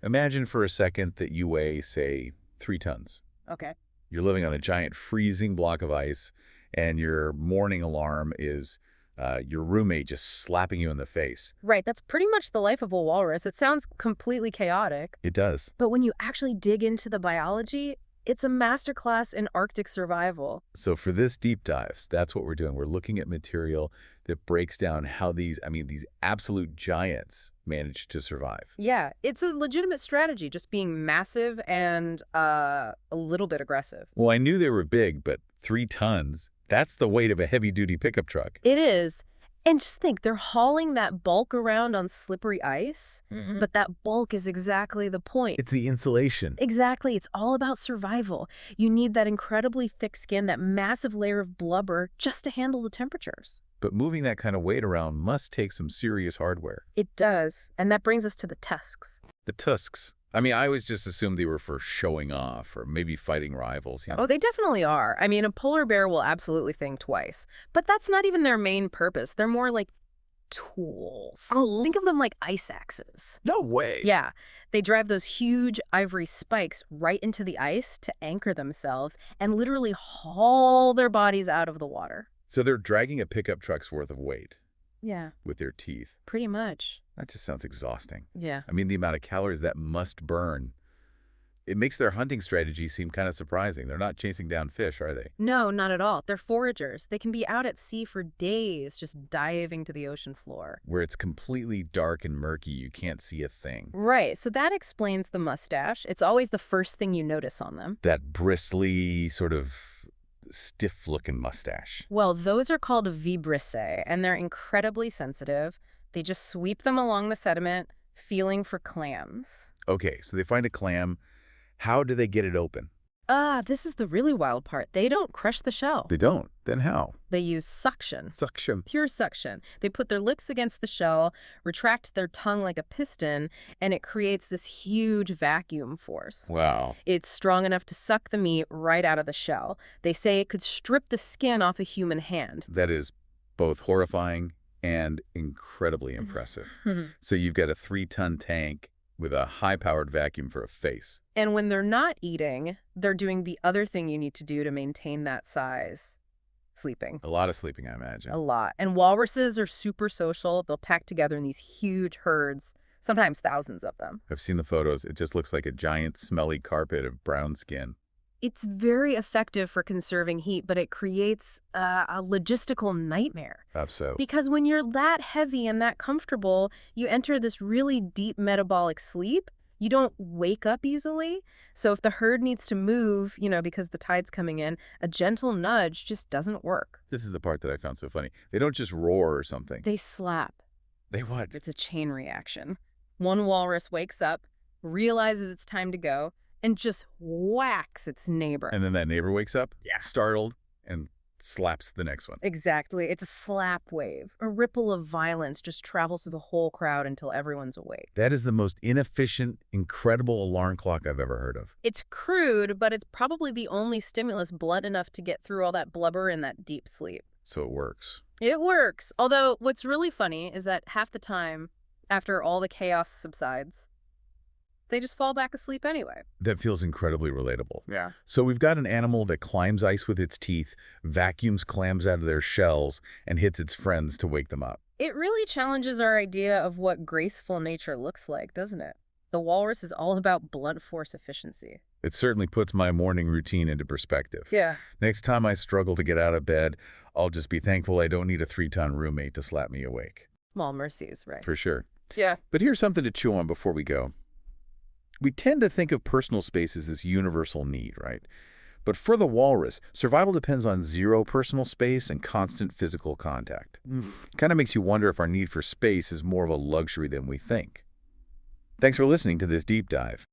Imagine for a second that you weigh, say, 3 tons. Okay. You're living on a giant freezing block of ice, and your morning alarm is your roommate just slapping you in the face. Right, that's pretty much the life of a walrus. It sounds completely chaotic. It does. But when you actually dig into the biology, it's a masterclass in Arctic survival. So for this deep dives, that's what we're doing. We're looking at material that breaks down how these absolute giants manage to survive. Yeah, it's a legitimate strategy, just being massive and a little bit aggressive. Well, I knew they were big, but 3 tons, that's the weight of a heavy-duty pickup truck. It is. And just think, they're hauling that bulk around on slippery ice, but that bulk is exactly the point. It's the insulation. Exactly. It's all about survival. You need that incredibly thick skin, that massive layer of blubber, just to handle the temperatures. But moving that kind of weight around must take some serious hardware. It does. And that brings us to the tusks. The tusks. I always just assumed they were for showing off or maybe fighting rivals. Oh, they definitely are. A polar bear will absolutely think twice. But that's not even their main purpose. They're more like tools. Oh. Think of them like ice axes. No way. Yeah. They drive those huge ivory spikes right into the ice to anchor themselves and literally haul their bodies out of the water. So they're dragging a pickup truck's worth of weight. Yeah. With their teeth. Pretty much. That just sounds exhausting. Yeah. The amount of calories that must burn. It makes their hunting strategy seem kind of surprising. They're not chasing down fish, are they? No, not at all. They're foragers. They can be out at sea for days, just diving to the ocean floor. Where it's completely dark and murky, you can't see a thing. Right, so that explains the mustache. It's always the first thing you notice on them. That bristly, sort of stiff-looking mustache. Well, those are called vibrissae, and they're incredibly sensitive. They just sweep them along the sediment, feeling for clams. Okay, so they find a clam. How do they get it open? This is the really wild part. They don't crush the shell. They don't. Then how? They use suction. Suction. Pure suction. They put their lips against the shell, retract their tongue like a piston, and it creates this huge vacuum force. Wow. It's strong enough to suck the meat right out of the shell. They say it could strip the skin off a human hand. That is both horrifying and incredibly impressive. So you've got a 3-ton tank with a high-powered vacuum for a face. And when they're not eating, they're doing the other thing you need to do to maintain that size. Sleeping. A lot of sleeping, I imagine. A lot. And walruses are super social. They'll pack together in these huge herds, sometimes thousands of them. I've seen the photos. It just looks like a giant, smelly carpet of brown skin. It's very effective for conserving heat, but it creates a logistical nightmare. How so? Because when you're that heavy and that comfortable, you enter this really deep metabolic sleep. You don't wake up easily. So if the herd needs to move, because the tide's coming in, a gentle nudge just doesn't work. This is the part that I found so funny. They don't just roar or something. They slap. They what? It's a chain reaction. One walrus wakes up, realizes it's time to go, and just whacks its neighbor. And then that neighbor wakes up, startled, and slaps the next one. Exactly. It's a slap wave. A ripple of violence just travels through the whole crowd until everyone's awake. That is the most inefficient, incredible alarm clock I've ever heard of. It's crude, but it's probably the only stimulus blunt enough to get through all that blubber in that deep sleep. So it works. It works. Although what's really funny is that half the time, after all the chaos subsides, they just fall back asleep anyway. That feels incredibly relatable. Yeah. So we've got an animal that climbs ice with its teeth, vacuums clams out of their shells, and hits its friends to wake them up. It really challenges our idea of what graceful nature looks like, doesn't it? The walrus is all about blunt force efficiency. It certainly puts my morning routine into perspective. Yeah. Next time I struggle to get out of bed, I'll just be thankful I don't need a 3-ton roommate to slap me awake. Small mercies, right? For sure. Yeah. But here's something to chew on before we go. We tend to think of personal space as this universal need, right? But for the walrus, survival depends on zero personal space and constant physical contact. Kind of makes you wonder if our need for space is more of a luxury than we think. Thanks for listening to this deep dive.